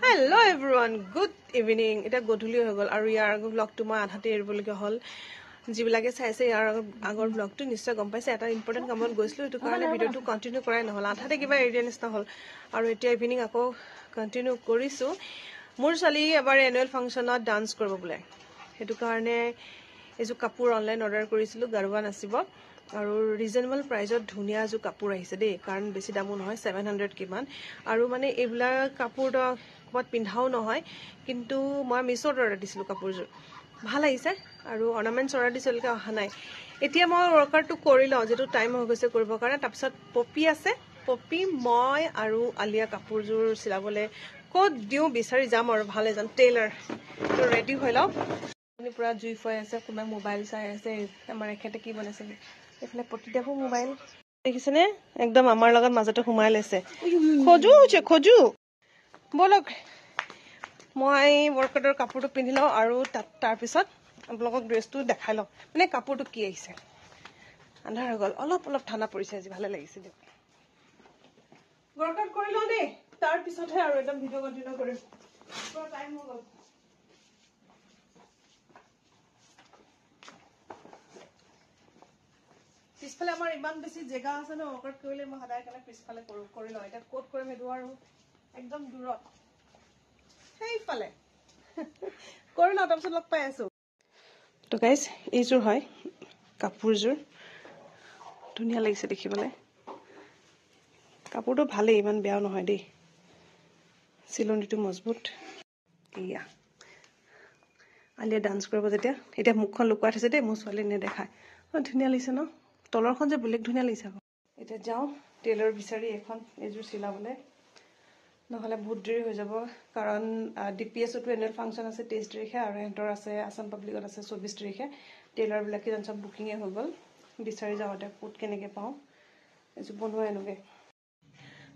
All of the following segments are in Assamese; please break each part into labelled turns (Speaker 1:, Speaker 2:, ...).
Speaker 1: Hello everyone, good evening. It is godhuli হৈ গল আৰু ইয়াৰ vlog to মই আধাতে এৰিবলগীয়া হল যিবিলাকে চাইছে ইয়াৰ আগৰ vlog to নিশ্চয় গম পাইছে এটা ইম্পৰ্টেন্ট কামত গৈছিলো এটো কাৰণে ভিডিওটো কন্টিনিউ কৰাই নহল আধাতে কিবা এৰিয়া নিচিনা হল আৰু এতিয়া ইভিনিং আকৌ কন্টিনিউ কৰিছো মোৰ ছোৱালী এবাৰ এনুৱেল ফাংচনত ডান্স কৰিব বলে এটো কাৰণে এজু কাপোৰ অনলাইন অৰ্ডাৰ কৰিছিলো গাৰবা নাছিব আৰু ৰিজনেবল প্ৰাইজত ধুনিয়া জু কাপোৰ আহিছে দেই কাৰণ বেছি দামো নহয় 700 কিমান আৰু মানে এইবলা কাপোৰটো কত পিন্ধাও নহয় কিন্তু মই মিছত অৰ্ডাৰ দিছিলো কাপোৰজু ভাল আহিছে আৰু অৰ্নামেন্টছ অৰ্ডাৰ দিছিলকে অহা নাই এতিয়া মই ওয়াৰ্কাৰটো কৰি লও যেটো টাইম হৈ গৈছে কৰিব কাৰণে তাৰপিছত পপি আছে পপি মই আৰু আলিয়া কাপোৰজুৰ চিলাবলে কত দিও বিচাৰি যাম আৰু ভাল এজন টেইলাৰ তো ৰেডি হৈ লও আপুনি পুৰা জুই ফয় আছে কোনোবা মোবাইল চাই আছে আমাৰ এখেতে কি বনাইছে এফালে পটিটাবো মোবাইল দেখিছেনে একদম আমাৰ লগত মাজতে ঘুমাই লৈছে খজু বলক মই ওয়াৰ্কাৰৰ কাপোৰটো পিন্ধি লও আৰু তাৰ পিছত আপোনালোকক ড্ৰেছটো দেখাই লও মানে কাপোৰটো কি আহিছে আন্ধাৰ হৈ গল অলপ ঠাণ্ডা পৰিছে আজি ভালে লাগিছে দিও ওয়াৰ্কআউট কৰি লও দেই তাৰ পিছতহে আৰু একদম ভিডিও কন্টিনিউ কৰিম পুৰা টাইম হৈ গল পিছফালে আমাৰ ইমান বেছি জেগা আছে ন ওয়াৰ্কআউট কৰিলে মই সদায় কালে পিছফালে কৰি লও এটা কোট কৰিম এটো আৰু একদম দূৰত সেইফালে কৰি লও তাৰপিছত লগ পাই আছো তো গাইজ এইজোৰ হয় কাপোৰজোৰ ধুনীয়া লাগিছে দেখিবলৈ কাপোৰটো ভালেই ইমান বেয়াও নহয় দেই চিলনিটো মজবুত ইয়া আলিয়া ডান্স কৰিব যেতিয়া এতিয়া মুখখন লুকুৱাই থৈছে দেই মোৰ ছোৱালী নেদেখায় ধুনীয়া লাগিছে ন তলৰখন যে বেলেগ ধুনীয়া লাগিছে এতিয়া যাও টেইলৰ বিচাৰি এখন এইজোৰ চিলাবলে নহলে বহুত দেৰি হৈ যাব কাৰণ ডিপিএছটো এনুৱেল ফাংচন আছে 23 তাৰিখে আৰু এন্টাৰ আছে আসাম পাব্লিকত আছে 24 তাৰিখে টেইলৰ বিলাকে জান সব বুকিং হৈ গল বিচাৰি যাওতে কোট কেনেকে পাও এজু বনোৱা এনেকে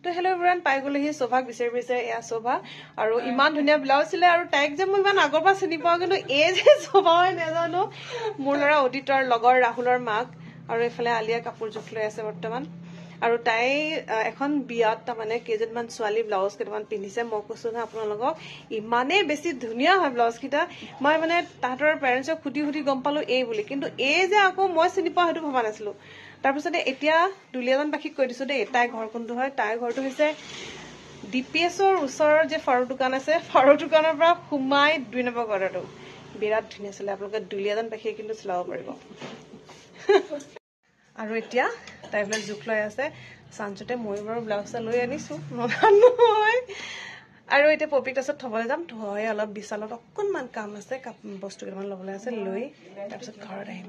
Speaker 1: তো হেল্ল এভৰিৱান পাই গলেহি শোভাক বিচাৰি এয়া শোভা আৰু ইমান ধুনীয়া ব্লাউজ ছিলে আৰু টাইক যে মই ইমান আগৰ পৰা চিনি পাও কিন্তু এই যে শোভা হয় নেজানো মোৰ লৰা অডিটৰ লগৰ ৰাহুলৰ মাক আৰু এফালে আলিয়া কাপোৰ জুখ লৈ আছে বৰ্তমান আৰু তাই এখন বিয়াত মানে কেজনমান ছোৱালী ব্লাউজ কেইটামান পিন্ধিছে মই কৈছো না আপোনালোকক ইমানে বেছি ধুনীয়া হয় ব্লাউজ কিটা মই মানে তাহাঁতৰ পেৰেন্টছক খুটি গম পালো এই বুলি কিন্তু এই যে আকৌ মই চিনি পাও হেতু ভাবা নাছিলো তাৰপিছতে এতিয়া দুলিয়াজন বাকি কৈ দিছো দেই তাই ঘৰ কোনটো হয় তাই ঘৰটো হৈছে ডিপিএছৰ ওচৰৰ যে ফাৰু দোকান আছে ফাৰু দোকানৰ পৰা খুমাই 2 নম্বৰ ঘৰটো বিৰাট ধুনীয়া ছিলে আপোনালোকে দুলিয়াজন বাকি কিন্তু চলাব পাৰিব আৰু এতিয়া তাইবিলাক জুখ লৈ আছে সানজতে মই বাৰু ব্লাউজটা লৈ আনিছো নহয় আৰু এতিয়া পপিক তাছত থবলৈ যাম থৈ অলপ বিছালত অকনমান কাম আছে বস্তু কেইটামান লবলৈ আছে লৈ তাৰপিছত ঘৰত আহিম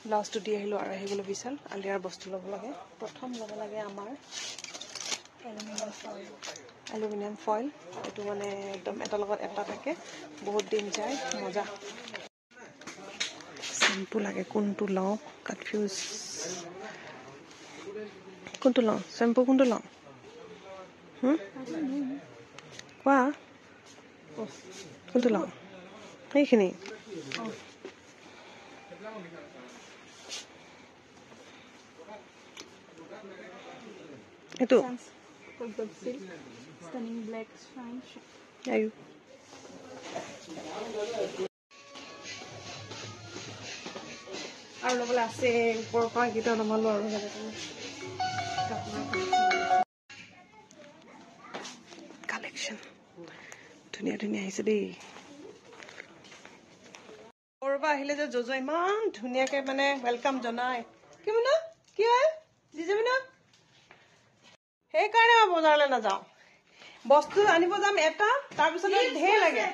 Speaker 1: ব্লাউজটো দি আহিলো আৰু আহি গলো বিছাল আলিয়াৰ বস্তু লব লাগে প্ৰথম লব লাগে আমাৰ এলুমিনিয়াম ফয়েল এটো মানে একদম এটা লগত এটা থাকে বহুত দিন যায় মজা শ্যাম্পু লাগে কোনটো লও কনফিউজ কোনটো লও শ্যাম্পু কোনটো লও কোৱা কোনটো লও এইখিনি এটো
Speaker 2: stunning black shine
Speaker 1: ayu আৰু লগলে আছে ওপৰৰ পৰা গীতা নমালো আৰু কালেকশন ধুনীয়া আহিছে দেই ওপৰবা আহিলে যে জজো ইমান ধুনীয়াকে মানে ওয়েলকাম জনাই কি মানে কি হয় জিজমিনা সেই কাৰণে মই বজাৰলৈ না যাও বস্তু আনিব যাম এটা তাৰ পিছত ঢেৰ লাগে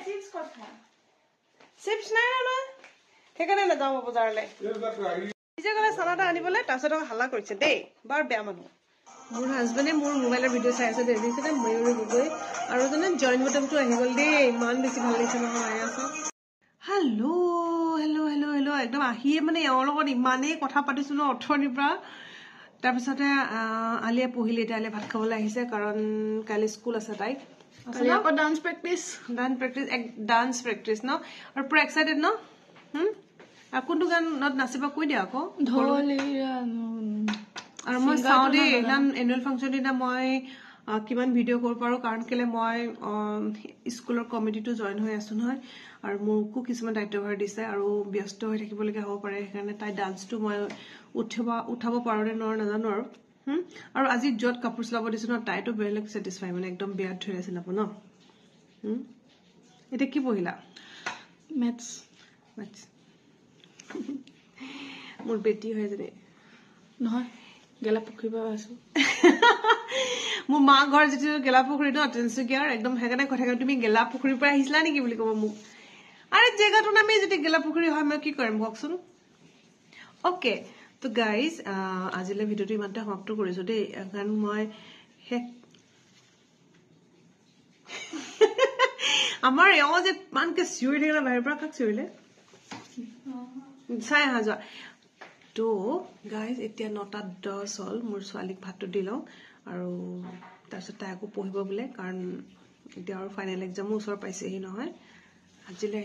Speaker 1: চিপছ নাই না সেইকাৰণে না যাও বজাৰলৈ নিজে গলে চানাটা আনিবলৈ তাৰপিছত হাল্লা কৰিছে দেই বাৰ বেয়া মানুহ মোৰ হাজবেণ্ডে মোৰ মোবাইলৰ ভিডিঅ' চাই আছে দেখিছে ময়ূৰী গগৈ আৰু জনে জইন বটমটো আহি গল দেই ইমান বেছি ভাল লাগিছে নহয় আছে হেল্ল একদম আহিয়ে মানে এওঁৰ লগত ইমানেই কথা পাতিছো ন অথনিৰ পৰা তাৰপিছতে আলিয়া পহিলে এতিয়া আলিয়া ভাত খাবলৈ আহিছে কাৰণ কালি স্কুল আছে তাই কালি আকৌ ডান্স প্ৰেক্টিছ ন আৰু পুৰা এক্সাইটেড ন আৰু কোনটো গানত নাচিবা কৈ দিয়া আকৌ আৰু মই চাও দেই এনুৱেল ফাংচন দিনা মই কিমান ভিডিঅ' কৰিব পাৰোঁ কাৰণ কেলে মই স্কুলৰ কমিটিটো জইন হৈ আছোঁ নহয় আৰু মোকো কিছুমান দায়িত্বভাৰ দিছে আৰু ব্যস্ত হৈ থাকিবলগীয়া হ'ব পাৰে সেইকাৰণে তাই ডান্সটো মই উঠাব পাৰোঁ নে নোৱাৰোঁ নাজানো আৰু আজি য'ত কাপোৰ চিলাব দিছোঁ ন তাইতো বেলেগ ছেটিছফাই মানে একদম বেয়া ধৰি চিলাব ন এতিয়া কি পঢ়িলা
Speaker 2: মেথছ
Speaker 1: মোৰ বেটি হয় যদি
Speaker 2: নহয় গেলা পুখুৰীৰ পৰা আছো
Speaker 1: মোৰ মা ঘৰ যিটো গেলা পুখুৰী ন তিনিচুকীয়াৰ একদম সেইকাৰণে কথা কয় তুমি গেলা পুখুৰীৰ পৰা আহিছিলা নেকি বুলি ক'ব মোক আৰে জেগাটোৰ নামেই যদি গেলা পুখুৰী হয় মই কি কৰিম কওকচোন অ'কে তো গাইজ আজিলৈ ভিডিঅ'টো ইমানতে সমাপ্ত কৰিছোঁ দেই কাৰণ মই আমাৰ এওঁ যে ইমানকে চিঞৰি থাকিলে বাহিৰৰ পৰা কাক চিঞৰিলে চাই আহা যোৱা তো গাইজ এতিয়া 9:10 হ'ল মোৰ ছোৱালীক ভাতটো দি লওঁ আৰু তাৰপিছত তাই আকৌ পঢ়িব বোলে কাৰণ এতিয়া আৰু ফাইনেল এক্সামো ওচৰ পাইছেহি নহয় আজিলৈ